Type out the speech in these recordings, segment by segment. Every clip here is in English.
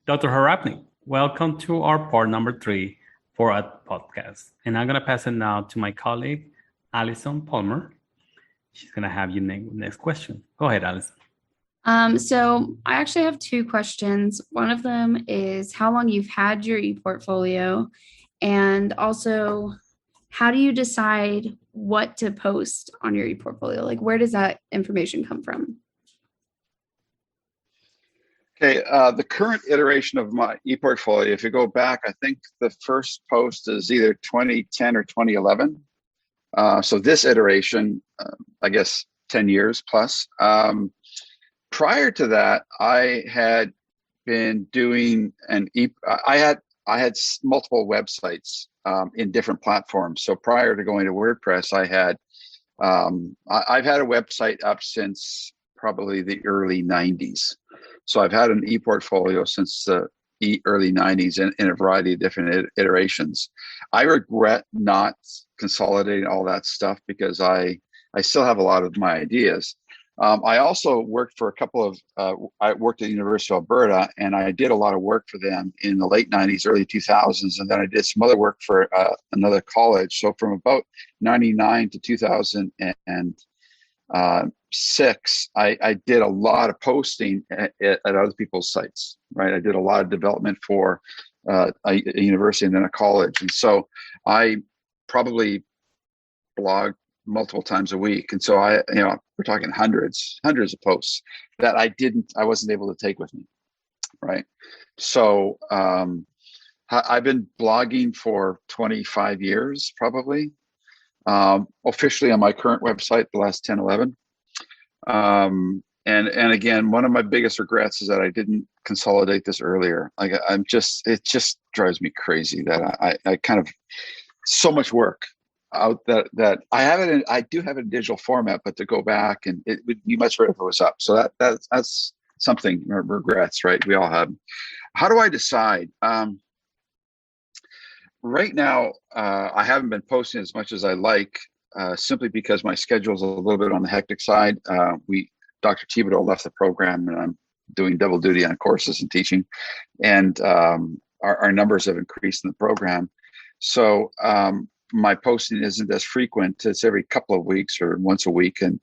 Dr. Harapnuik, welcome to our part number 3 for our podcast. And I'm going to pass it now to my colleague, Allison Palmer. She's going to have you name the next question. Go ahead, Allison. So I actually have two questions. One of them is how long you've had your ePortfolio, and also how do you decide what to post on your ePortfolio? Like, where does that information come from? Okay, the current iteration of my ePortfolio, if you go back, I think the first post is either 2010 or 2011. So this iteration, I guess 10 years plus. Prior to that, I had been doing I had multiple websites in different platforms. So prior to going to WordPress, I've had a website up since probably the early 90s. So I've had an ePortfolio since the early 90s in a variety of different iterations. I regret not consolidating all that stuff because I still have a lot of my ideas. I also worked for a couple of, I worked at the University of Alberta, and I did a lot of work for them in the late 90s, early 2000s. And then I did some other work for another college. So from about 99 to 2006, I did a lot of posting at other people's sites, right? I did a lot of development for a university and then a college. And so I probably blogged multiple times a week. And so we're talking hundreds of posts that I wasn't able to take with me. Right. So I've been blogging for 25 years, probably, officially on my current website, the last 10, 11. And again, one of my biggest regrets is that I didn't consolidate this earlier. Like it just drives me crazy that I kind of so much work out that I have it. I do have it in digital format, but to go back and it would be much better if it was up. So that's something, regrets, right? We all have. How do I decide? Right now, I haven't been posting as much as I like, simply because my schedule is a little bit on the hectic side. Dr. Thibodeau left the program, and I'm doing double duty on courses and teaching, and our numbers have increased in the program. So my posting isn't as frequent. It's every couple of weeks or once a week. And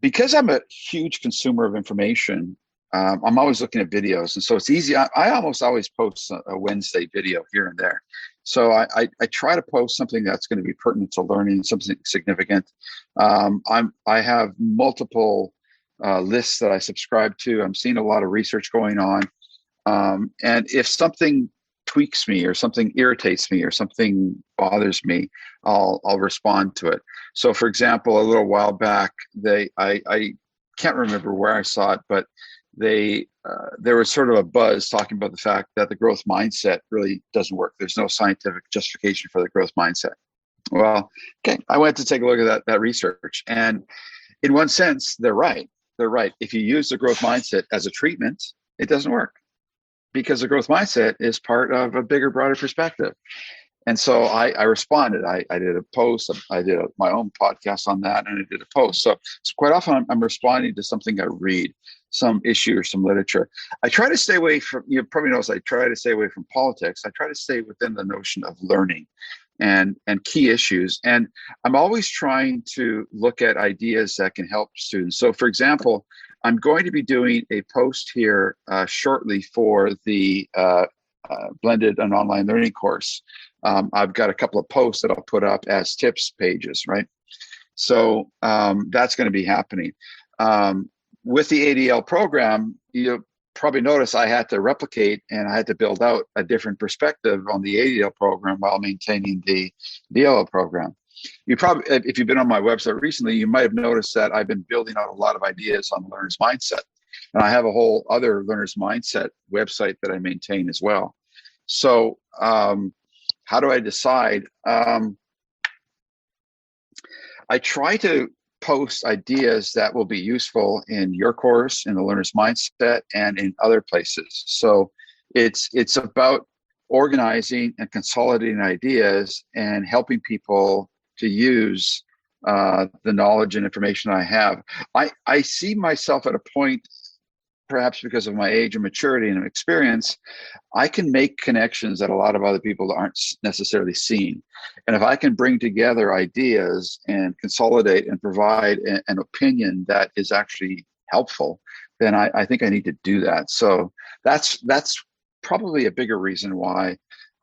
because I'm a huge consumer of information, I'm always looking at videos. And so it's easy. I almost always post a Wednesday video here and there. So I try to post something that's going to be pertinent to learning, something significant. I have multiple lists that I subscribe to. I'm seeing a lot of research going on. And if something tweaks me or something irritates me or something bothers me, I'll respond to it. So for example, a little while back, I can't remember where I saw it, but there was sort of a buzz talking about the fact that the growth mindset really doesn't work. There's no scientific justification for the growth mindset. Well, okay, I went to take a look at that research, and in one sense, they're right. They're right. If you use the growth mindset as a treatment, it doesn't work, because the growth mindset is part of a bigger, broader perspective. And so I responded. I did a post. I did my own podcast on that, and I did a post. So quite often I'm responding to something I read, some issue or some literature. I try to stay away from, you probably notice I try to stay away from politics. I try to stay within the notion of learning and key issues. And I'm always trying to look at ideas that can help students. So for example, I'm going to be doing a post here shortly for the Blended and Online Learning course. I've got a couple of posts that I'll put up as tips pages, right? So that's going to be happening. With the ADL program, you probably notice I had to replicate and I had to build out a different perspective on the ADL program while maintaining the DLL program. You probably, if you've been on my website recently, you might have noticed that I've been building out a lot of ideas on the learner's mindset. And I have a whole other learner's mindset website that I maintain as well. So how do I decide? I try to post ideas that will be useful in your course, in the learner's mindset, and in other places. So it's about organizing and consolidating ideas and helping people to use the knowledge and information I have. I see myself at a point perhaps because of my age and maturity and experience, I can make connections that a lot of other people aren't necessarily seeing. And if I can bring together ideas and consolidate and provide an opinion that is actually helpful, then I think I need to do that. So that's probably a bigger reason why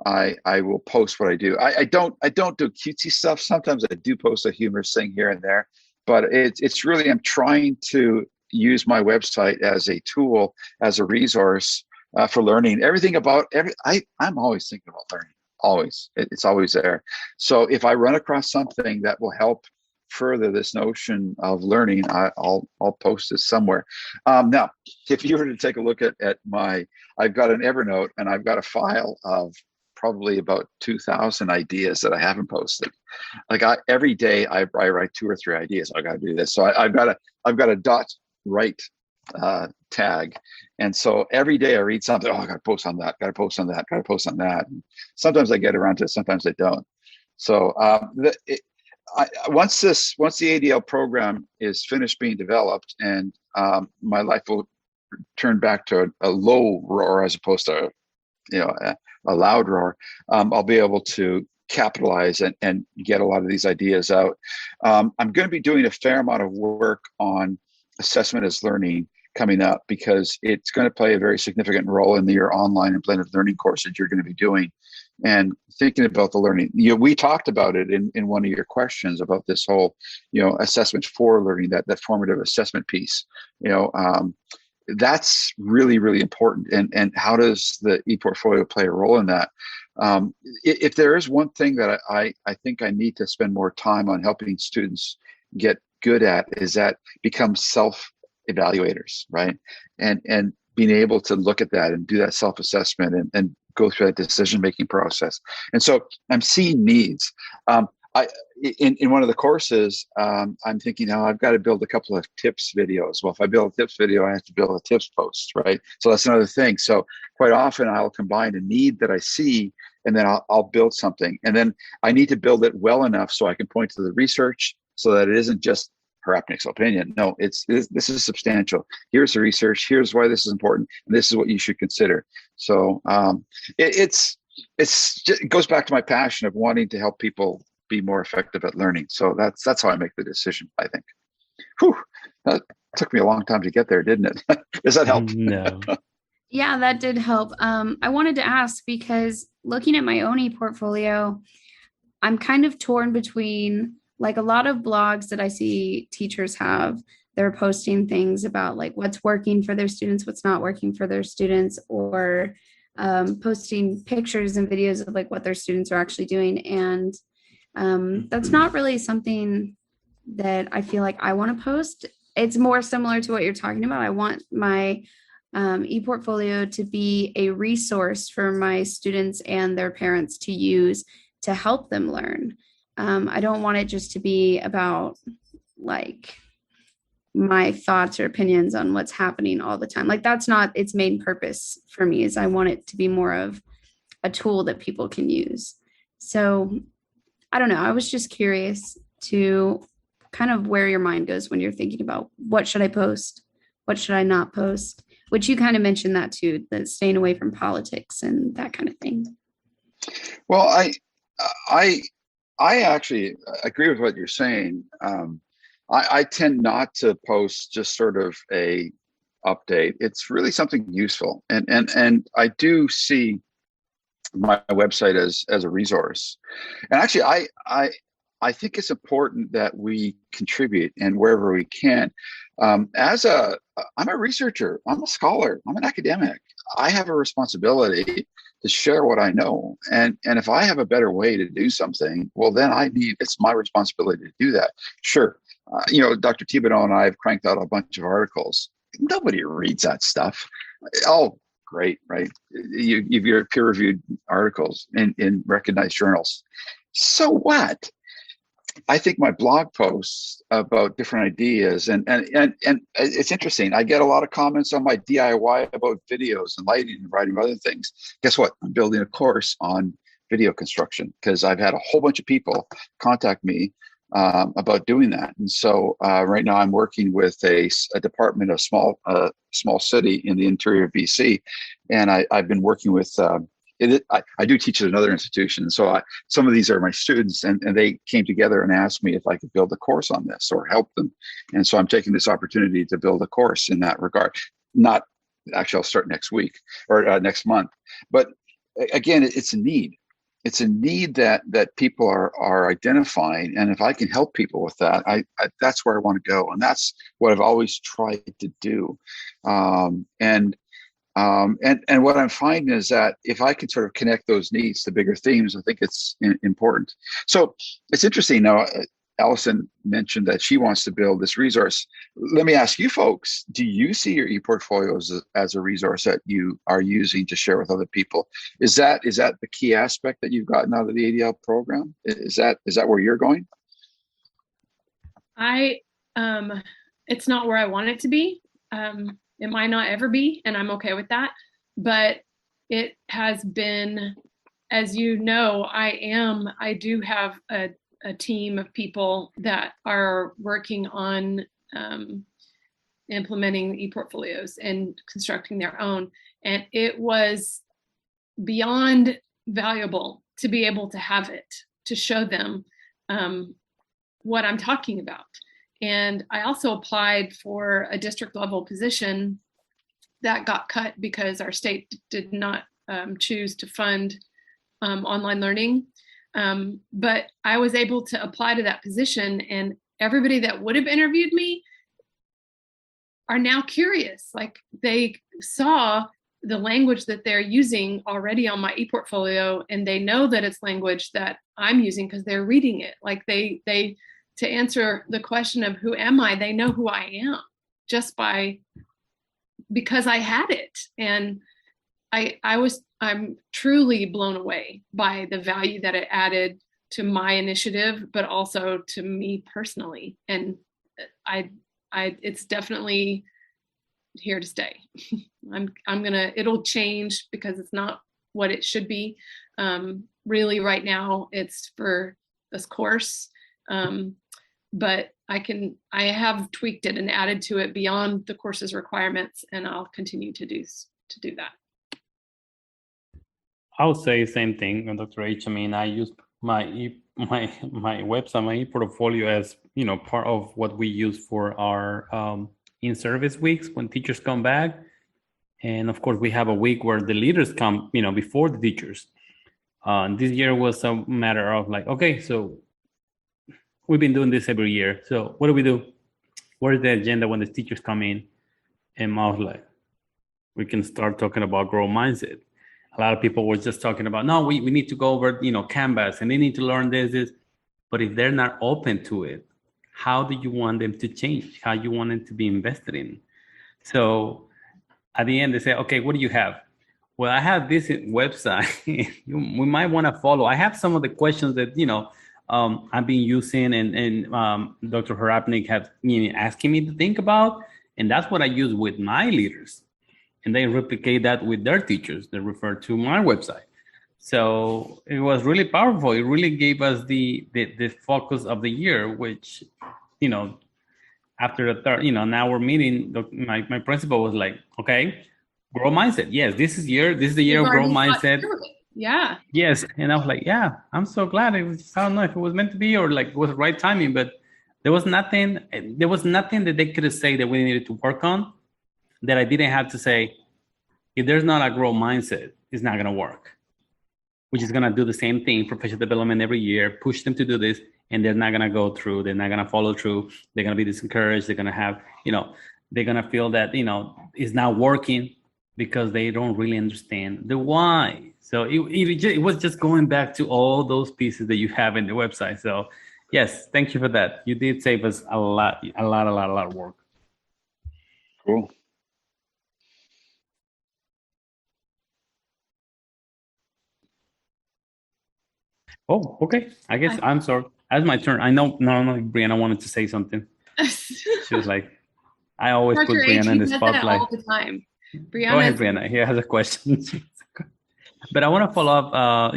I will post what I do. I don't do cutesy stuff. Sometimes I do post a humorous thing here and there, but it's really, I'm trying to use my website as a tool, as a resource for learning. I'm always thinking about learning. Always, it's always there. So if I run across something that will help further this notion of learning, I'll post this somewhere. Now, if you were to take a look at I've got an Evernote, and I've got a file of probably about 2,000 ideas that I haven't posted. Like every day I write 2 or 3 ideas. I got to do this. So I've got a dot write tag. And so every day I read something, I got to post on that, got to post on that, got to post on that. And sometimes I get around to it, sometimes I don't. So once the ADL program is finished being developed, and my life will turn back to a low roar as opposed to a loud roar, I'll be able to capitalize and get a lot of these ideas out. I'm going to be doing a fair amount of work on assessment as learning coming up, because it's going to play a very significant role in your online and blended learning course that you're going to be doing. And thinking about the learning, we talked about it in one of your questions about this whole, assessment for learning, that formative assessment piece. That's really, really important. And how does the ePortfolio play a role in that? If there is one thing that I think I need to spend more time on helping students get good at, is that become self-evaluators, right? And being able to look at that and do that self-assessment and go through that decision-making process. And so I'm seeing needs. In one of the courses, I'm thinking, I've got to build a couple of tips videos. Well, if I build a tips video, I have to build a tips post, right? So that's another thing. So quite often I'll combine a need that I see, and then I'll build something. And then I need to build it well enough so I can point to the research, so that it isn't just Harapnuik's opinion. No, this is substantial. Here's the research. Here's why this is important, and this is what you should consider. So it goes back to my passion of wanting to help people be more effective at learning. So that's how I make the decision, I think. Whew, that took me a long time to get there, didn't it? Does that help? No. Yeah, that did help. I wanted to ask, because looking at my own ePortfolio, I'm kind of torn between, like, a lot of blogs that I see teachers have. They're posting things about like what's working for their students, what's not working for their students, or posting pictures and videos of like what their students are actually doing. And that's not really something that I feel like I want to post. It's more similar to what you're talking about. I want my ePortfolio to be a resource for my students and their parents to use to help them learn. I don't want it just to be about like my thoughts or opinions on what's happening all the time. Like, that's not its main purpose for me. Is I want it to be more of a tool that people can use. So I don't know. I was just curious to kind of where your mind goes when you're thinking about what should I post? What should I not post? Which you kind of mentioned that too, that staying away from politics and that kind of thing. Well, I actually agree with what you're saying. I tend not to post just sort of a update. It's really something useful. And I do see my website as a resource. And actually, I think it's important that we contribute, and wherever we can. I'm a researcher, I'm a scholar, I'm an academic. I have a responsibility to share what I know. And if I have a better way to do something, well, then it's my responsibility to do that. Sure. Dr. Thibodeau and I have cranked out a bunch of articles. Nobody reads that stuff. Oh, great, right? You've peer-reviewed articles in recognized journals. So what? I think my blog posts about different ideas, and it's interesting. I get a lot of comments on my DIY about videos and lighting and writing other things. Guess what? I'm building a course on video construction, because I've had a whole bunch of people contact me about doing that. And so right now I'm working with a department of small city in the interior of BC, and I've been working with. I do teach at another institution, so some of these are my students, and they came together and asked me if I could build a course on this or help them. And so I'm taking this opportunity to build a course in that regard. Not actually, I'll start next week or next month. But again, it's a need. It's a need that people are identifying, and if I can help people with that, I that's where I want to go, and that's what I've always tried to do. And what I'm finding is that if I can sort of connect those needs to bigger themes, I think it's important. So it's interesting now. Allison mentioned that she wants to build this resource. Let me ask you folks, do you see your ePortfolios as a resource that you are using to share with other people? Is that the key aspect that you've gotten out of the ADL program? Is that where you're going? It's not where I want it to be. It might not ever be, and I'm okay with that. But it has been, as you know, I do have a team of people that are working on implementing ePortfolios and constructing their own. And it was beyond valuable to be able to have it, to show them what I'm talking about. And I also applied for a district level position that got cut because our state did not choose to fund online learning. But I was able to apply to that position, and everybody that would have interviewed me are now curious. Like, they saw the language that they're using already on my ePortfolio, and they know that it's language that I'm using because they're reading it. Like, they to answer the question of who am I, they know who I am just because I had it. And I'm truly blown away by the value that it added to my initiative, but also to me personally. And it's definitely here to stay. It'll change because it's not what it should be. Really right now it's for this course. But I have tweaked it and added to it beyond the course's requirements, and I'll continue to do that. I would say the same thing, Dr. H. I mean, I use my website, my ePortfolio, as part of what we use for our in-service weeks when teachers come back. And of course, we have a week where the leaders come, before the teachers. This year was a matter of like, okay, so we've been doing this every year. So what do we do? What is the agenda when the teachers come in? And I was like, we can start talking about growth mindset. A lot of people were just talking about, no, we need to go over, Canvas, and they need to learn this. But if they're not open to it, how do you want them to change? How you want them to be invested in? So at the end, they say, okay, what do you have? Well, I have this website. We might want to follow. I have some of the questions that, I've been using and Dr. Harapnuik has asking me to think about. And that's what I use with my leaders. And they replicate that with their teachers. They refer to my website. So it was really powerful. It really gave us the focus of the year, which, after the third, now we're meeting, my principal was like, okay, growth mindset. Yes, this is the year of growth mindset. Yeah. Yes. And I was like, yeah, I'm so glad. It was, I don't know if it was meant to be or like it was the right timing, but there was nothing that they could have said that we needed to work on that I didn't have to say, if there's not a growth mindset, it's not going to work. We're just going to do the same thing, professional development every year, push them to do this, and they're not going to go through. They're not going to follow through. They're going to be disencouraged. They're going to have, they're going to feel that, it's not working because they don't really understand the why. So it was just going back to all those pieces that you have in the website. So yes, thank you for that. You did save us a lot of work. Cool. Oh, okay. I guess I'm sorry. That's my turn. I know. No, Brianna wanted to say something. She was like, I always put Brianna in the spotlight all the time. Go ahead, Brianna. He has a question. But I want to follow up.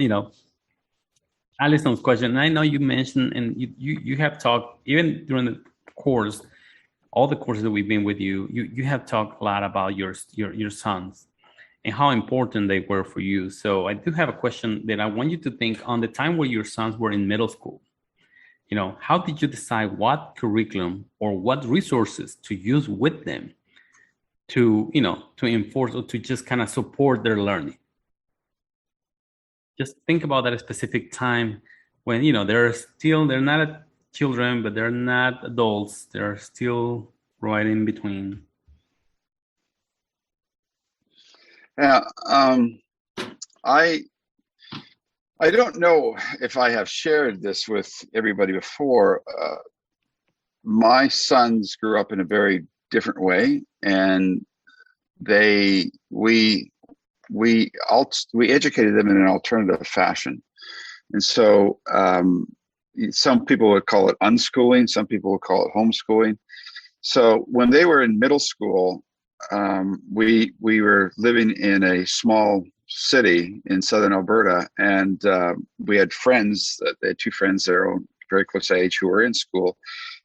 Allison's question. I know you mentioned, and you have talked even during the course, all the courses that we've been with you. You have talked a lot about your sons and how important they were for you. So I do have a question that I want you to think on the time where your sons were in middle school. You know, how did you decide what curriculum or what resources to use with them to, you know, to enforce or to just kind of support their learning? Just think about that specific time when, you know, they're not children, but they're not adults. They're still right in between. Yeah, I don't know if I have shared this with everybody before. My sons grew up in a very different way, and we educated them in an alternative fashion. And so some people would call it unschooling, some people would call it homeschooling. So when they were in middle school, we were living in a small city in southern Alberta, and we had friends. They had two friends that are very close age who were in school,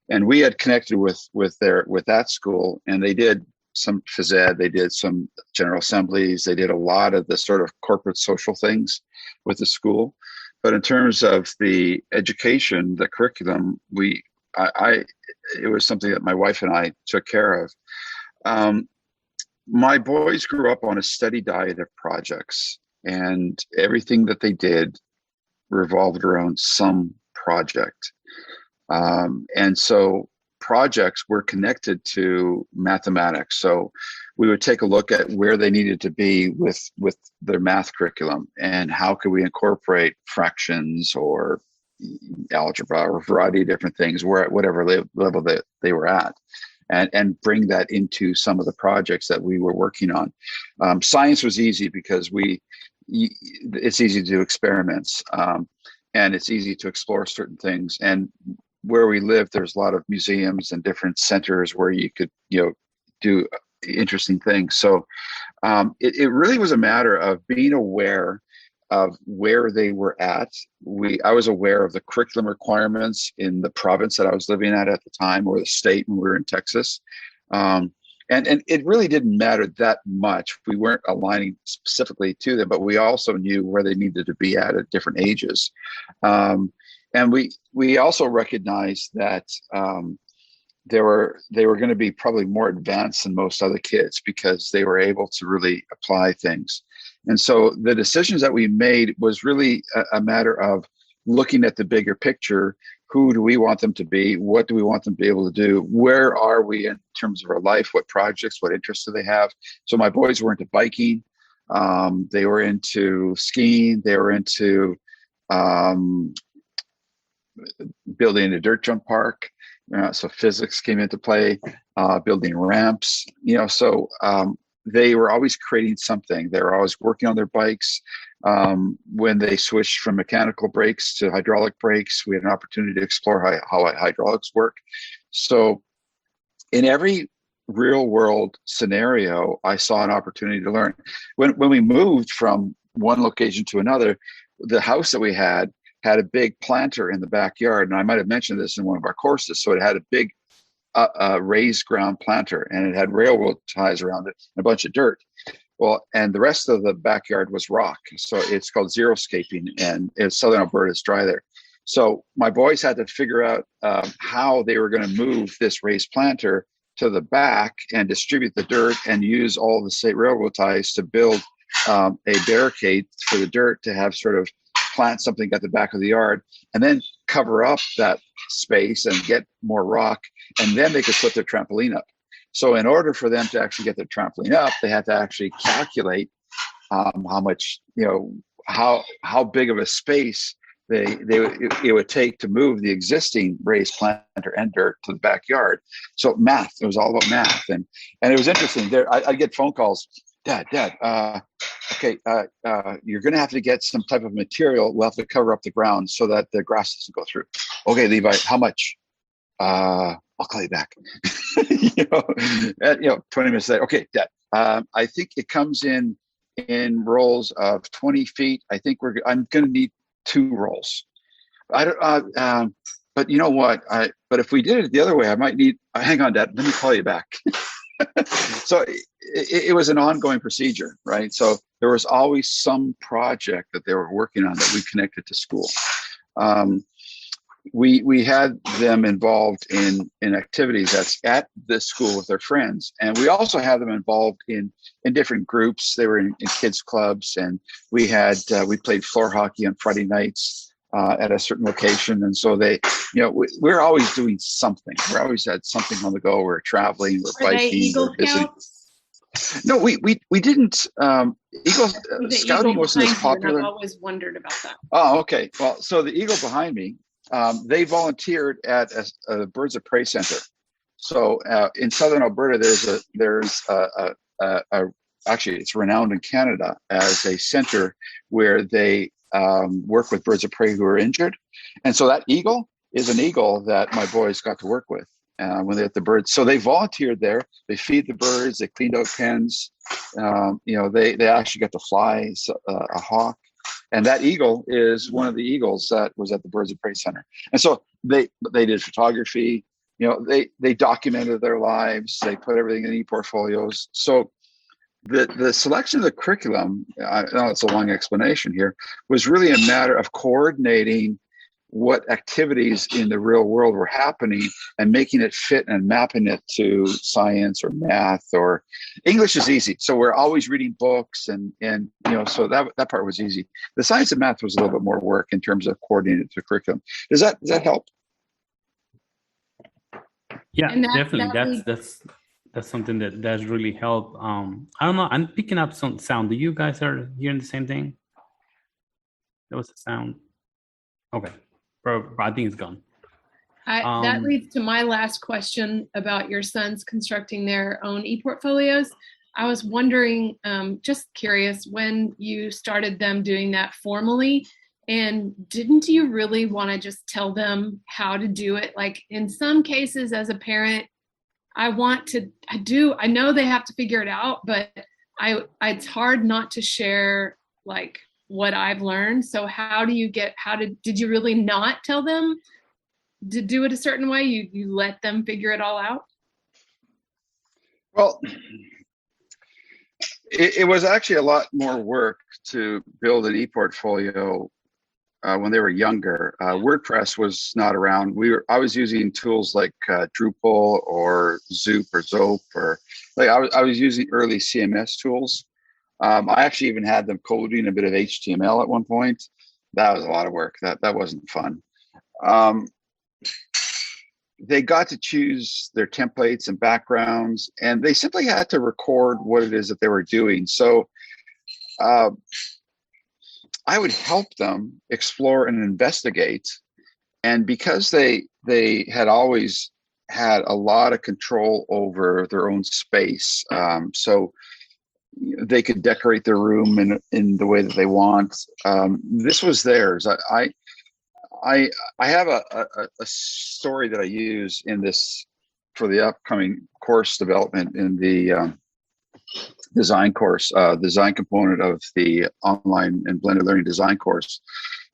and we had connected with that school, and they did some phys ed, they did some general assemblies, they did a lot of the sort of corporate social things with the school. But in terms of the education, the curriculum, it was something that my wife and I took care of. My boys grew up on a steady diet of projects, and everything that they did revolved around some project. And so projects were connected to mathematics. So we would take a look at where they needed to be with their math curriculum, and how could we incorporate fractions or algebra or a variety of different things, where at whatever level they were at. And bring that into some of the projects that we were working on. Science was easy because it's easy to do experiments, and it's easy to explore certain things. And where we live, there's a lot of museums and different centers where you could, do interesting things. So it really was a matter of being aware of where they were at. I was aware of the curriculum requirements in the province that I was living at the time, or the state when we were in Texas. And it really didn't matter that much. We weren't aligning specifically to them, but we also knew where they needed to be at different ages. And we also recognized that they were going to be probably more advanced than most other kids, because they were able to really apply things. And so the decisions that we made was really a matter of looking at the bigger picture. Who do we want them to be? What do we want them to be able to do? Where are we in terms of our life? What projects, what interests do they have? So my boys were into biking. They were into skiing. They were into building a dirt jump park. So physics came into play, building ramps, so they were always creating something. They were always working on their bikes. When they switched from mechanical brakes to hydraulic brakes, we had an opportunity to explore how hydraulics work. So in every real world scenario, I saw an opportunity to learn. When we moved from one location to another, the house that we had a big planter in the backyard. And I might have mentioned this in one of our courses. So it had a big raised ground planter, and it had railroad ties around it and a bunch of dirt. Well, and the rest of the backyard was rock. So it's called xeriscaping, and southern Alberta is dry there. So my boys had to figure out how they were going to move this raised planter to the back and distribute the dirt, and use all the state railroad ties to build a barricade for the dirt to have sort of plant something at the back of the yard, and then cover up that space and get more rock, and then they could put their trampoline up. So in order for them to actually get their trampoline up, they had to actually calculate how much, how big of a space it would take to move the existing raised planter and dirt to the backyard. So math, it was all about math. And it was interesting. I get phone calls, Dad, okay, you're going to have to get some type of material. We'll have to cover up the ground so that the grass doesn't go through. Okay, Levi, how much? I'll call you back. 20 minutes later. Okay, Dad, I think it comes in rolls of 20 feet. I think I'm going to need 2 rolls. I don't. But you know what? But if we did it the other way, I might need. Hang on, Dad. Let me call you back. So it was an ongoing procedure, right? So there was always some project that they were working on that we connected to school. We had them involved in activities that's at the school with their friends, and we also had them involved in different groups. They were in kids clubs, and we played floor hockey on Friday nights at a certain location. And so we're always doing something. We always had something on the go. We're traveling, we're biking, we're visiting. No, we didn't. Scouting wasn't as popular. I've always wondered about that. Oh, okay. Well, so the Eagle behind me, they volunteered at a Birds of Prey center. So in southern Alberta, there's actually it's renowned in Canada as a center where they work with birds of prey who are injured. And so that eagle is an eagle that my boys got to work with when they had the birds. So they volunteered there. They feed the birds. They cleaned out pens. They actually got to fly a hawk. And that eagle is one of the eagles that was at the Birds of Prey Center. And so they did photography. They documented their lives. They put everything in ePortfolios. So the selection of the curriculum, I know it's a long explanation here, was really a matter of coordinating what activities in the real world were happening and making it fit and mapping it to science or math. Or English is easy. So we're always reading books and so that part was easy. The science and math was a little bit more work in terms of coordinating it to curriculum. Does that help? Yeah, definitely. That's something that does really help. I don't know. I'm picking up some sound. Do you guys are hearing the same thing? There was a sound. Okay. I think it's gone. That leads to my last question about your sons constructing their own ePortfolios. I was wondering, just curious, when you started them doing that formally, and didn't you really want to just tell them how to do it? Like in some cases as a parent, I know they have to figure it out, but it's hard not to share like what I've learned. So did you really not tell them to do it a certain way? You let them figure it all out? Well, it was actually a lot more work to build an ePortfolio when they were younger. WordPress was not around. I was using tools like Drupal or Zoop or Zope, or like I was using early CMS tools. I actually even had them coding a bit of HTML at one point. That was a lot of work. That wasn't fun. They got to choose their templates and backgrounds, and they simply had to record what it is that they were doing. So I would help them explore and investigate. And because they had always had a lot of control over their own space, so they could decorate their room in the way that they want. This was theirs. I have a story that I use in this for the upcoming course development in the design course, design component of the online and blended learning design course,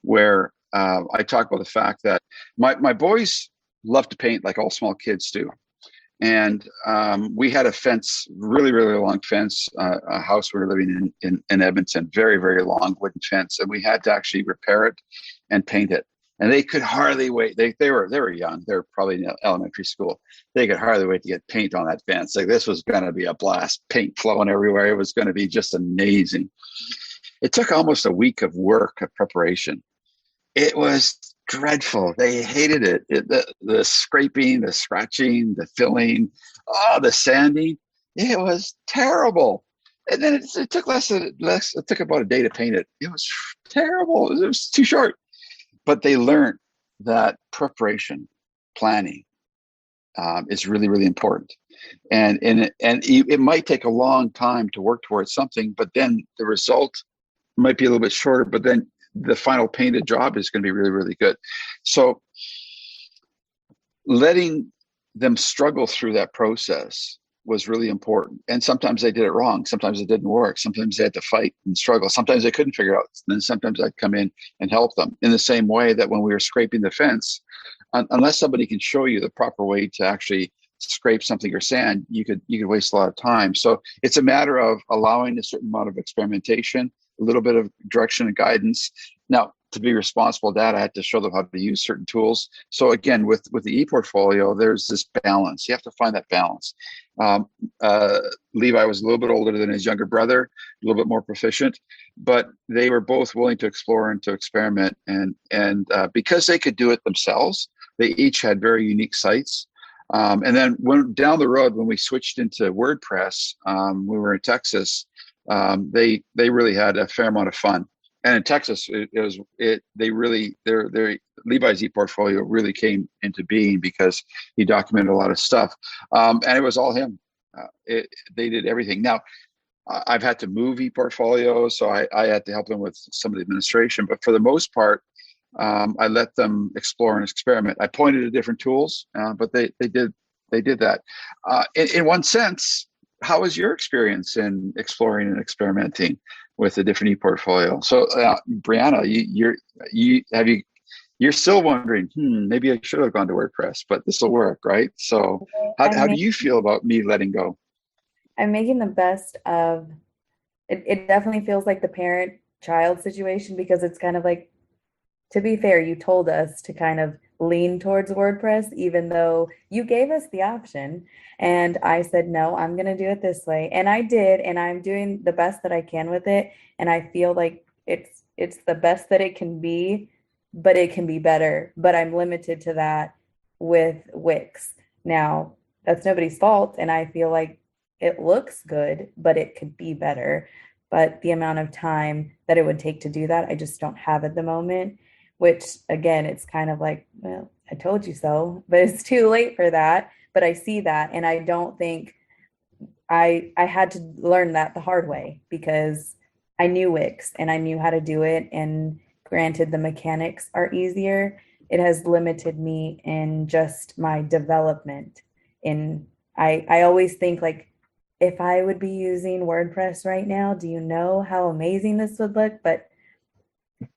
where I talk about the fact that my boys love to paint like all small kids do. And we had a fence, really, really long fence, a house we were living in Edmonton, very, very long wooden fence. And we had to actually repair it and paint it. And they could hardly wait. They were young. They were probably in elementary school. They could hardly wait to get paint on that fence. Like this was going to be a blast, paint flowing everywhere. It was going to be just amazing. It took almost a week of work, of preparation. It was dreadful. They hated it. The scraping, the scratching, the filling, the sanding. It was terrible. And then it took it took about a day to paint it. It was terrible. It was too short. But they learned that preparation, planning is really, really important. And it might take a long time to work towards something, but then the result might be a little bit shorter, but then the final painted job is going to be really, really good. So letting them struggle through that process was really important. And sometimes they did it wrong. Sometimes it didn't work. Sometimes they had to fight and struggle. Sometimes they couldn't figure it out. And then sometimes I'd come in and help them, in the same way that when we were scraping the fence, unless somebody can show you the proper way to actually scrape something or sand, you could waste a lot of time. So it's a matter of allowing a certain amount of experimentation, a little bit of direction and guidance. Now, to be responsible with that, I had to show them how to use certain tools. So again, with the ePortfolio, there's this balance. You have to find that balance. Levi was a little bit older than his younger brother, a little bit more proficient, but they were both willing to explore and to experiment. And because they could do it themselves, they each had very unique sites. And then down the road, when we switched into WordPress, we were in Texas, they really had a fair amount of fun. And in Texas, Levi's ePortfolio really came into being because he documented a lot of stuff, and it was all him. They did everything. Now, I've had to move ePortfolio, so I had to help them with some of the administration. But for the most part, I let them explore and experiment. I pointed to different tools, but they did that. In one sense, how was your experience in exploring and experimenting with a different ePortfolio? So, Brianna, you're still wondering, maybe I should have gone to WordPress, but this will work, right? So, how do you feel about me letting go? I'm making the best of it. It definitely feels like the parent-child situation, because it's kind of like, to be fair, you told us to kind of lean towards WordPress, even though you gave us the option. And I said, no, I'm going to do it this way. And I did, and I'm doing the best that I can with it. And I feel like it's the best that it can be, but it can be better. But I'm limited to that with Wix. Now, that's nobody's fault. And I feel like it looks good, but it could be better. But the amount of time that it would take to do that, I just don't have at the moment. Which, again, it's kind of like, well, I told you so, but it's too late for that. But I see that, and I don't think I had to learn that the hard way, because I knew Wix and I knew how to do it. And granted, the mechanics are easier. It has limited me in just my development. I always think, like, if I would be using WordPress right now, do you know how amazing this would look? But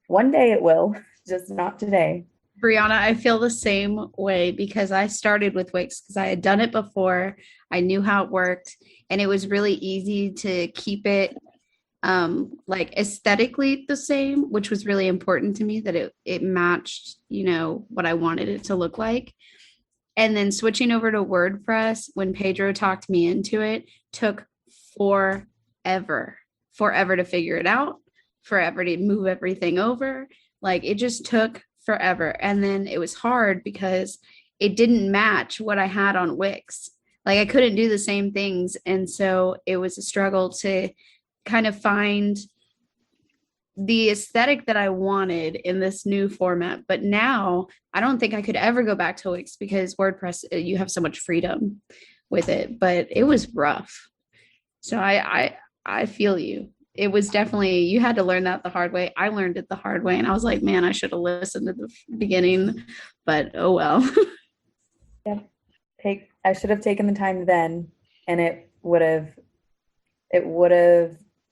one day it will. Just not today. Brianna, I feel the same way, because I started with Wix because I had done it before. I knew how it worked, and it was really easy to keep it like aesthetically the same, which was really important to me, that it matched, what I wanted it to look like. And then switching over to WordPress, when Pedro talked me into it, took forever to figure it out, forever to move everything over. Like, it just took forever. And then it was hard because it didn't match what I had on Wix. Like, I couldn't do the same things. And so it was a struggle to kind of find the aesthetic that I wanted in this new format. But now I don't think I could ever go back to Wix, because WordPress, you have so much freedom with it. But it was rough. So I feel you. It was definitely, you had to learn that the hard way. I learned it the hard way, and I was like, man, I should have listened to the beginning, but oh well. Yeah, I should have taken the time then, and it would have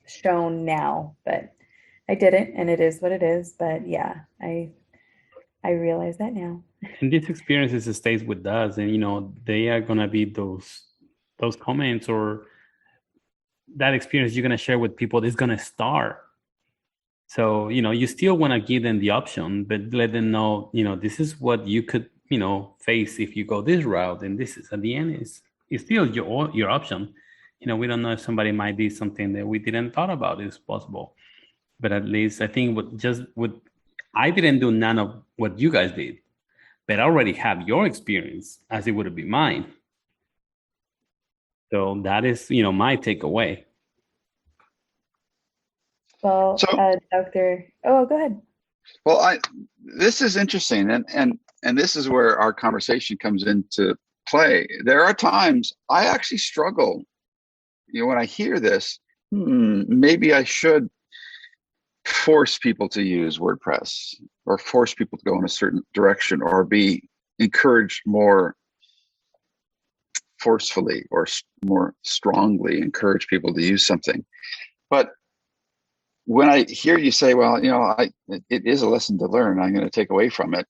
shown now, but I didn't, and it is what it is. But yeah, I realize that now. And these experiences stays with us, and they are gonna be those comments or that experience you're going to share with people is going to start. So, you still want to give them the option, but let them know, this is what you could, face if you go this route. And this is, at the end, is still your option. We don't know if somebody might do something that we didn't thought about is possible. But at least I think I didn't do none of what you guys did, but I already have your experience as it would be mine. So that is, my takeaway. Well, Dr. Oh, go ahead. Well, this is interesting, and this is where our conversation comes into play. There are times I actually struggle, when I hear this, maybe I should force people to use WordPress, or force people to go in a certain direction, or be encouraged more forcefully or more strongly encourage people to use something. But when I hear you say, well, it is a lesson to learn, I'm going to take away from it.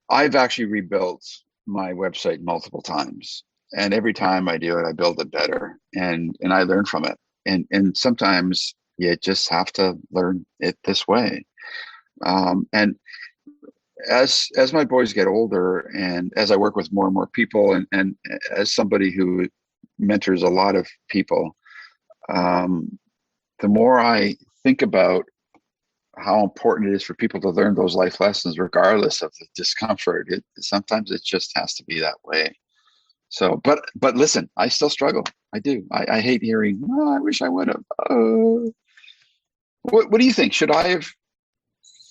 I've actually rebuilt my website multiple times, and every time I do it, I build it better, and I learn from it. And sometimes you just have to learn it this way. And as my boys get older, and as I work with more and more people, and as somebody who mentors a lot of people, the more I think about how important it is for people to learn those life lessons, regardless of the discomfort. Sometimes it just has to be that way. So, but listen, I still struggle. I do. I hate hearing, oh, I wish I would have. What do you think? Should I have?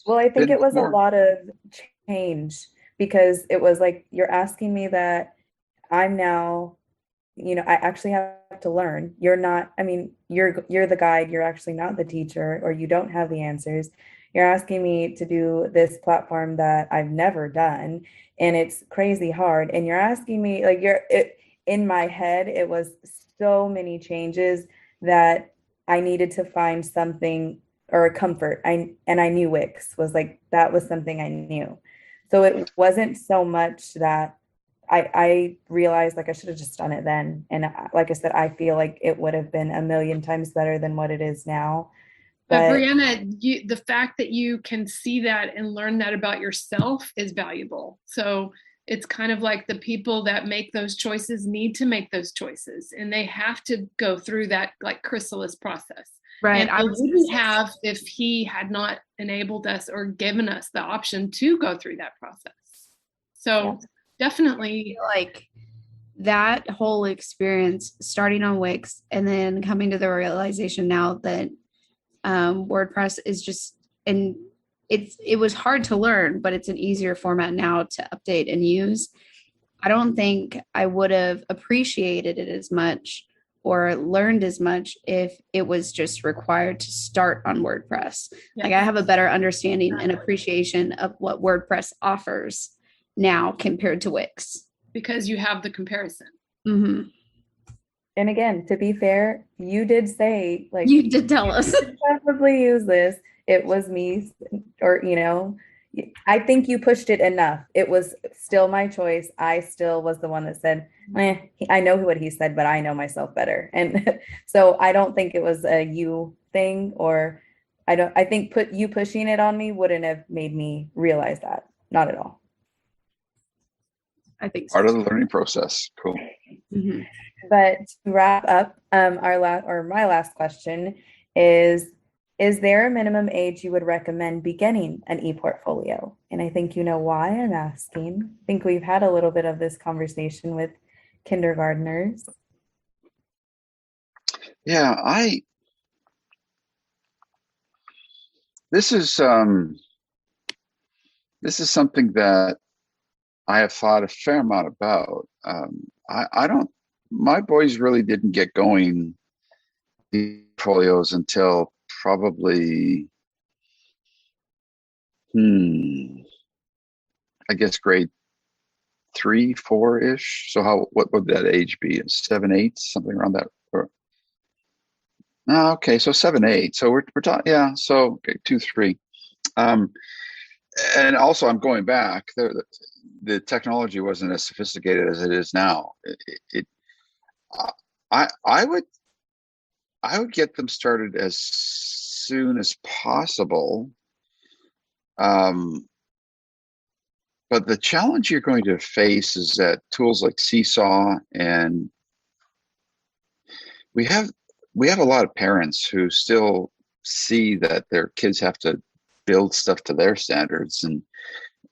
Well, I think it was more? a lot of change, because it was like, you're asking me that I'm now, I actually have to learn. You're not, you're the guide, you're actually not the teacher, or you don't have the answers. You're asking me to do this platform that I've never done, and it's crazy hard. And you're asking me, like, in my head, it was so many changes that I needed to find something or a comfort. I knew Wix was like, that was something I knew. So it wasn't so much that I realized, like, I should have just done it then. And like I said, I feel like it would have been a million times better than what it is now. But Brianna, the fact that you can see that and learn that about yourself is valuable. So it's kind of like the people that make those choices need to make those choices, and they have to go through that, like, chrysalis process. Right. And I wouldn't have if he had not enabled us or given us the option to go through that process. So definitely, like that whole experience, starting on Wix and then coming to the realization now that WordPress is just, and it was hard to learn, but it's an easier format now to update and use. I don't think I would have appreciated it as much or learned as much if it was just required to start on WordPress. Yeah. Like, I have a better understanding and appreciation of what WordPress offers now compared to Wix. Because you have the comparison. Mm-hmm. And again, to be fair, you did say, like, you did tell us probably use this. It was me, or, I think you pushed it enough. It was still my choice. I still was the one that said, I know what he said, but I know myself better. And so I don't think it was a you thing, or I think you pushing it on me wouldn't have made me realize that. Not at all. I think so. Part of the learning process. Cool. Mm-hmm. But to wrap up, my last question is there a minimum age you would recommend beginning an ePortfolio? And I think you know why I'm asking. I think we've had a little bit of this conversation with kindergartners. Yeah, this is something that I have thought a fair amount about. My boys really didn't get going ePortfolios until probably, I guess grade 3, 4-ish. So what would that age be? 7, 8, something around that. Okay, so 7, 8. So we're talking, yeah. So okay, 2, 3. And also, I'm going back. The technology wasn't as sophisticated as it is now. I would get them started as soon as possible. But the challenge you're going to face is that tools like Seesaw, and we have a lot of parents who still see that their kids have to build stuff to their standards,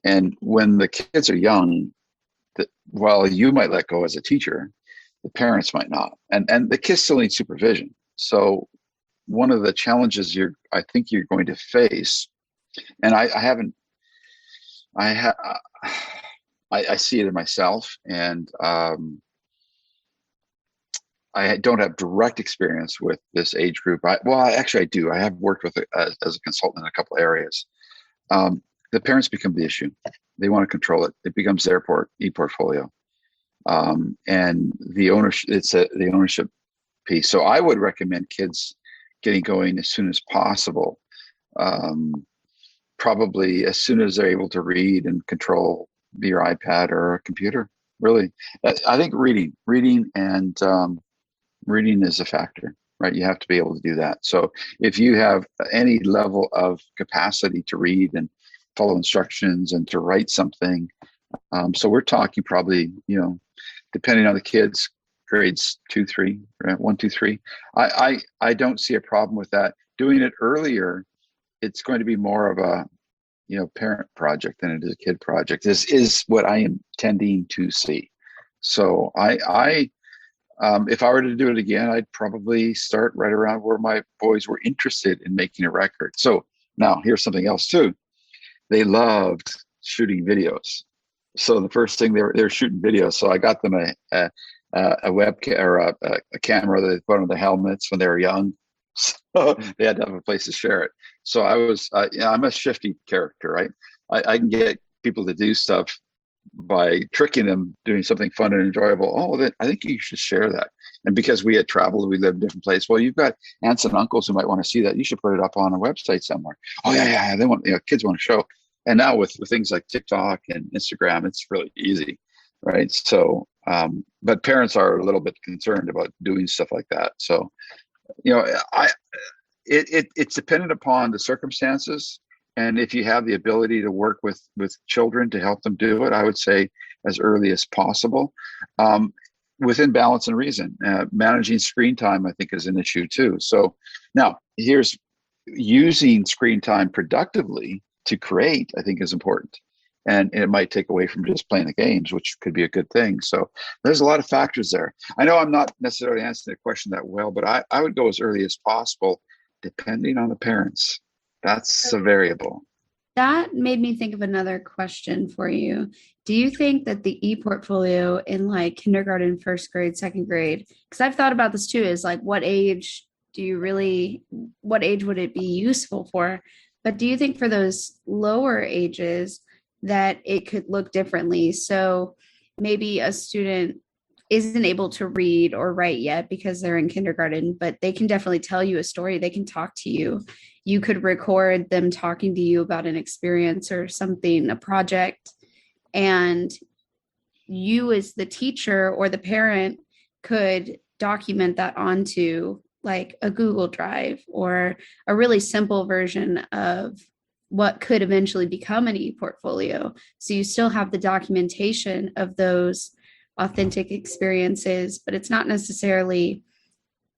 and when the kids are young, while you might let go as a teacher, the parents might not, and the kids still need supervision. So one of the challenges I think you're going to face, and I see it in myself, and I don't have direct experience with this age group. Actually I do. I have worked with it as a consultant in a couple areas. the parents become the issue. They want to control it. It becomes their ePortfolio. And the ownership, the ownership piece. So I would recommend kids getting going as soon as possible. Probably as soon as they're able to read and control your iPad or a computer. Really, I think reading and reading is a factor, right? You have to be able to do that. So if you have any level of capacity to read and follow instructions and to write something, so we're talking probably, depending on the kids, grades 2, 3, right? 1, 2, 3. I don't see a problem with that. Doing it earlier, it's going to be more of a parent project than it is a kid project. This is what I am tending to see. So I if I were to do it again, I'd probably start right around where my boys were interested in making a record. So now here's something else too. They loved shooting videos. So the first thing they were shooting videos. So I got them a webcam or a camera that they put on the helmets when they were young. So they had to have a place to share it. So I'm a shifty character, right? I can get people to do stuff by tricking them, doing something fun and enjoyable. Oh, then I think you should share that. And because we had traveled, we lived in different places. Well, you've got aunts and uncles who might want to see that. You should put it up on a website somewhere. Oh yeah. They want, kids want to show. And now with things like TikTok and Instagram, it's really easy, right? So, but parents are a little bit concerned about doing stuff like that. So, it's dependent upon the circumstances. And if you have the ability to work with children to help them do it, I would say as early as possible, within balance and reason. Managing screen time, I think, is an issue too. So now here's using screen time productively to create, I think, is important. And it might take away from just playing the games, which could be a good thing. So there's a lot of factors there. I know I'm not necessarily answering the question that well, but I would go as early as possible, depending on the parents. That's a variable. That made me think of another question for you. Do you think that the ePortfolio in like kindergarten, first grade, second grade, because I've thought about this too, is like what age would it be useful for? But do you think for those lower ages that it could look differently? So maybe a student isn't able to read or write yet because they're in kindergarten, but they can definitely tell you a story. They can talk to you. You could record them talking to you about an experience or something, a project, and you as the teacher or the parent could document that onto like a Google Drive or a really simple version of what could eventually become an ePortfolio. So you still have the documentation of those authentic experiences, but it's not necessarily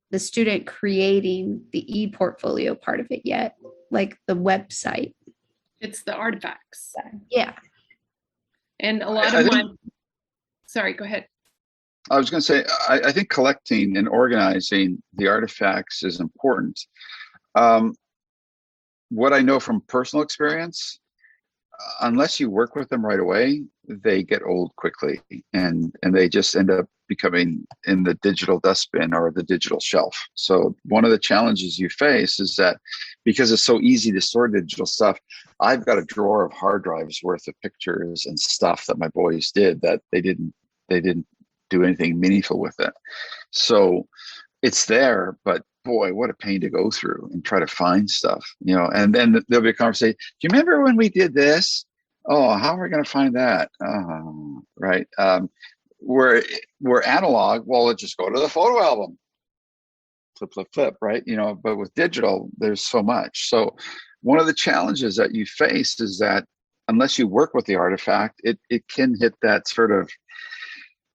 the student creating the ePortfolio part of it yet, like the website. It's the artifacts. Yeah. And a lot of sorry, go ahead. I was going to say, I think collecting and organizing the artifacts is important. What I know from personal experience, unless you work with them right away, they get old quickly and they just end up becoming in the digital dustbin or the digital shelf. So one of the challenges you face is that because it's so easy to store digital stuff, I've got a drawer of hard drives worth of pictures and stuff that my boys did that they didn't do anything meaningful with it. So it's there, but boy, what a pain to go through and try to find stuff, and then there'll be a conversation. Do you remember when we did this? Oh, how are we going to find that? Oh, right. We're analog. Well, let's just go to the photo album. Flip, right? But with digital, there's so much. So one of the challenges that you face is that unless you work with the artifact, it can hit that sort of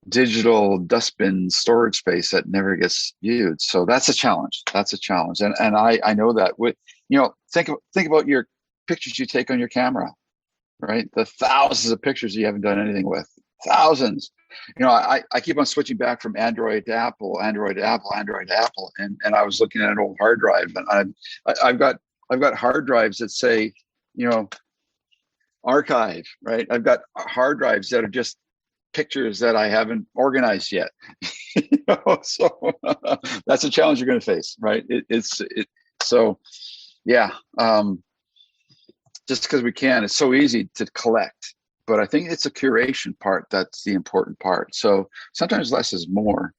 digital dustbin storage space that never gets viewed. So that's a challenge. And I know that with, think about your pictures you take on your camera, right? The thousands of pictures you haven't done anything with. Thousands. I keep on switching back from Android to Apple. And I was looking at an old hard drive, and I've got hard drives that say, archive, right? I've got hard drives that are just pictures that I haven't organized yet. So that's a challenge you're going to face, right? So yeah. just because we can. It's so easy to collect, but I think it's a curation part that's the important part. So sometimes less is more.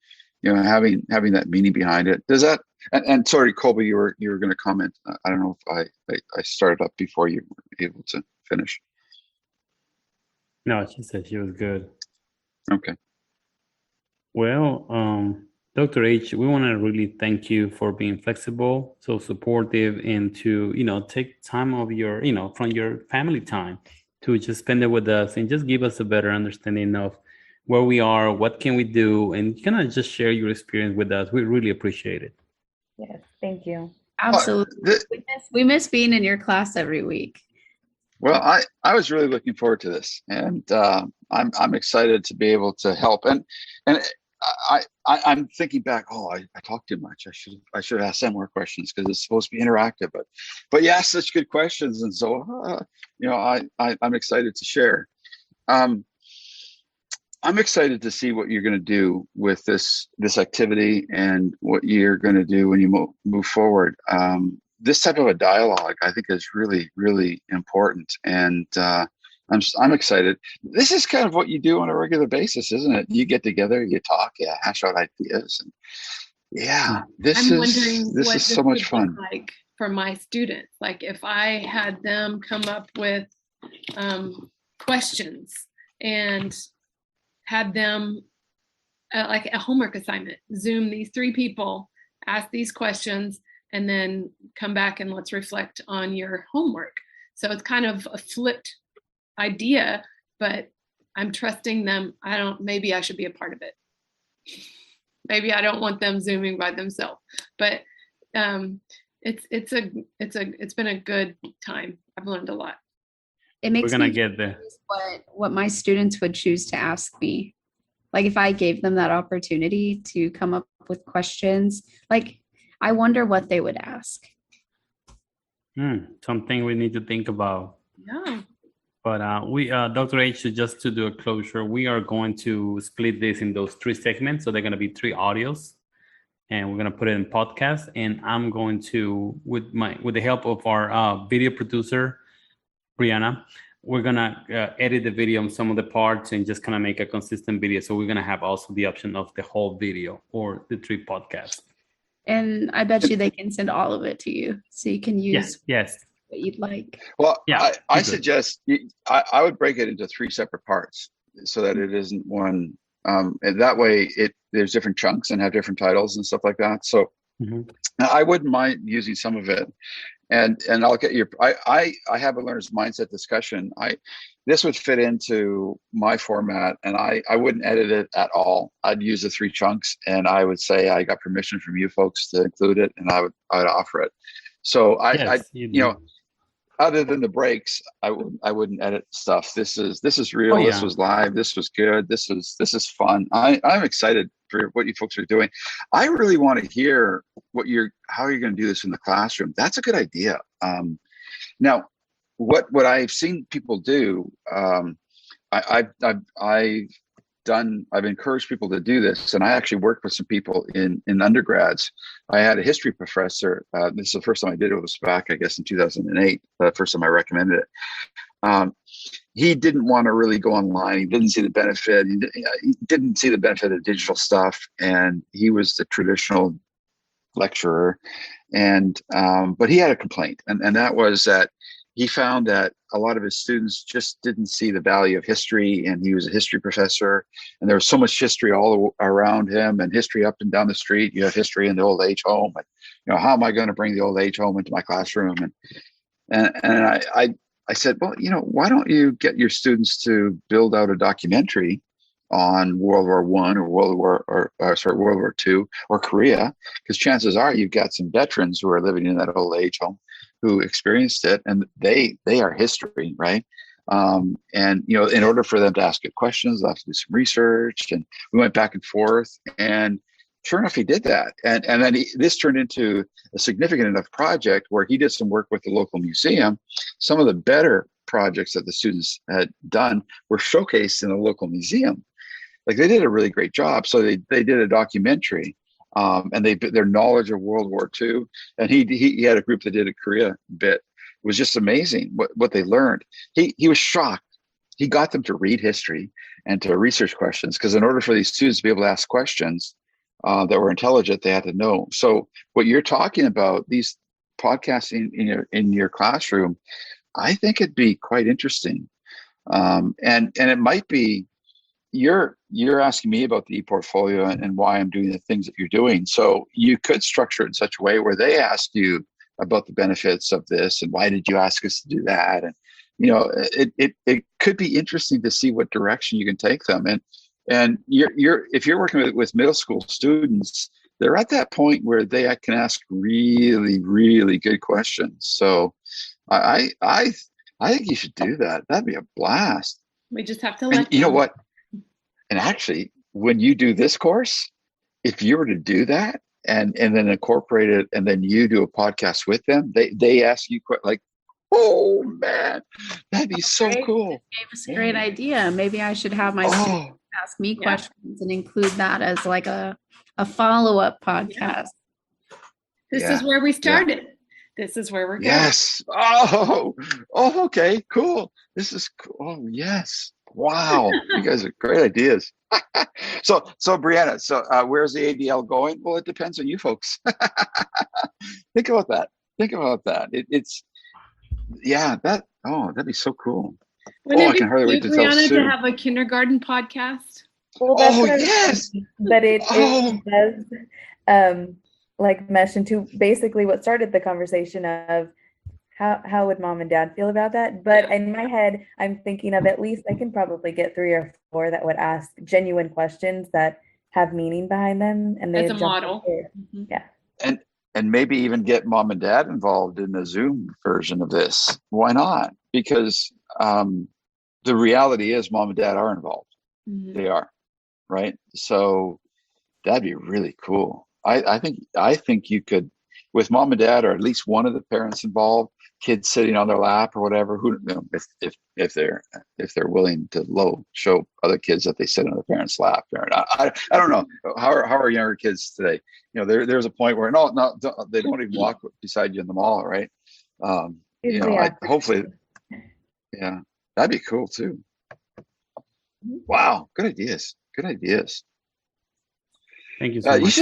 Having that meaning behind it. Does that? And sorry, Colby, you were going to comment. I don't know if I started up before you were able to finish. No, she said she was good. Okay. Well, Dr. H, we want to really thank you for being flexible, so supportive, and to, take time of your, from your family time to just spend it with us and just give us a better understanding of where we are, what can we do, and kind of just share your experience with us. We really appreciate it. Yes, thank you. Absolutely. We miss being in your class every week. Well, I was really looking forward to this, and I'm excited to be able to help. And I'm thinking back. Oh, I talked too much. I should ask them more questions because it's supposed to be interactive. But you asked such good questions, and so I'm excited to share. I'm excited to see what you're going to do with this activity and what you're going to do when you move forward. This type of a dialogue, I think, is really, really important, and I'm excited. This is kind of what you do on a regular basis, isn't it? You get together, you talk, hash out ideas, and this is so much fun. Like for my students, like if I had them come up with questions and had them like a homework assignment, Zoom these 3 people, ask these questions, and then come back and let's reflect on your homework. So it's kind of a flipped idea, but I'm trusting them. Maybe I should be a part of it. Maybe I don't want them Zooming by themselves, but it's been a good time. I've learned a lot. It makes We're gonna me get there. What my students would choose to ask me. Like if I gave them that opportunity to come up with questions, like I wonder what they would ask. Something we need to think about. Yeah. But we, Dr. H, just to do a closure, we are going to split this in those 3 segments. So they're going to be 3 audios, and we're going to put it in podcast. And I'm going to, with the help of our video producer, Brianna, we're going to edit the video on some of the parts and just kind of make a consistent video. So we're going to have also the option of the whole video or the 3 podcasts. And I bet you they can send all of it to you, so you can use yes. what you'd like. Well, Yeah, I suggest I would break it into 3 separate parts so that it isn't one. And that way, there's different chunks and have different titles and stuff like that. So I wouldn't mind using some of it. And I'll get your. I have a learner's mindset discussion. This would fit into my format, and I wouldn't edit it at all. I'd use the 3 chunks, and I would say I got permission from you folks to include it, and I would offer it. So other than the breaks, I wouldn't edit stuff. This is real. This was live. This was good. This is fun. I'm excited for what you folks are doing. I really want to hear how you're going to do this in the classroom. That's a good idea. Now, what I've seen people do, I've encouraged people to do this, and I actually worked with some people in undergrads. I had a history professor. This is the first time I did it. It was back, I guess, in 2008. The first time I recommended it. He didn't want to really go online. He didn't see the benefit. He didn't see the benefit of digital stuff, and he was the traditional lecturer. And but he had a complaint, and that was that he found that a lot of his students just didn't see the value of history, and he was a history professor, and there was so much history all around him, and history up and down the street. You have history in the old age home, and how am I going to bring the old age home into my classroom? And I said, well, why don't you get your students to build out a documentary on World War I or World War II or Korea, because chances are you've got some veterans who are living in that old age home who experienced it, and they are history, right? And in order for them to ask good questions, they'll have to do some research. And we went back and forth, and sure enough, he did that. And then this turned into a significant enough project where he did some work with the local museum. Some of the better projects that the students had done were showcased in the local museum. Like, they did a really great job. So they did a documentary. And their knowledge of World War II, and he had a group that did a Korea bit, was just amazing what they learned. He was shocked. He got them to read history and to research questions, because in order for these students to be able to ask questions that were intelligent, they had to know. So what you're talking about, these podcasting in your classroom, I think it'd be quite interesting. And it might be, you're asking me about the ePortfolio and why I'm doing the things that you're doing. So you could structure it in such a way where they ask you about the benefits of this and why did you ask us to do that? And it could be interesting to see what direction you can take them. And if you're working with middle school students, they're at that point where they can ask really, really good questions. So I think you should do that. That'd be a blast. We just have to let you know what? And actually, when you do this course, if you were to do that and then incorporate it, and then you do a podcast with them, they ask you like, oh man, that'd be so cool. Gave us a great idea. Maybe I should have my students ask me questions and include that as like a follow-up podcast. This is where we started. This is where we're going. Yes. Oh, okay, cool. This is cool. Oh, yes. Wow. You guys are great ideas. So Brianna, where's the ADL going? Well, it depends on you folks. Think about that. That'd be so cool. I can hardly wait to tell Brianna to have a kindergarten podcast. Well, that's but it does like mesh into basically what started the conversation of how would mom and dad feel about that? But in my head, I'm thinking of at least I can probably get 3 or 4 that would ask genuine questions that have meaning behind them, and they as a model. Mm-hmm. Yeah. And maybe even get mom and dad involved in the Zoom version of this. Why not? Because the reality is mom and dad are involved. Mm-hmm. They are, right? So that'd be really cool. I think you could, with mom and dad, or at least one of the parents involved, kids sitting on their lap or whatever, if they're willing to show other kids that they sit on their parents' lap. I don't know. How are younger kids today? There's a point where no, they don't even walk beside you in the mall, right? Hopefully, that'd be cool too. Wow, good ideas. Thank you so much.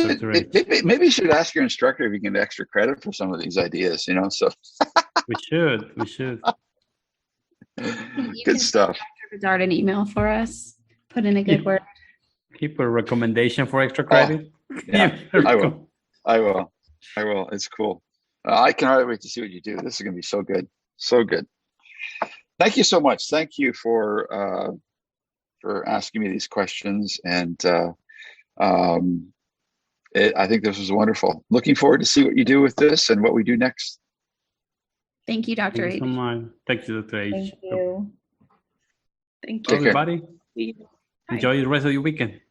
Maybe you should ask your instructor if you can get extra credit for some of these ideas. So we should. Good stuff. Start an email for us. Put in a good word. People recommendation for extra credit. I will. It's cool. I can hardly wait to see what you do. This is going to be so good. So good. Thank you so much. Thank you for asking me these questions. And I think this was wonderful. Looking forward to see what you do with this and what we do next. Thank you, Dr. H. Thank you, Dr. H. Thank you. Thank you, everybody. Enjoy the rest of your weekend.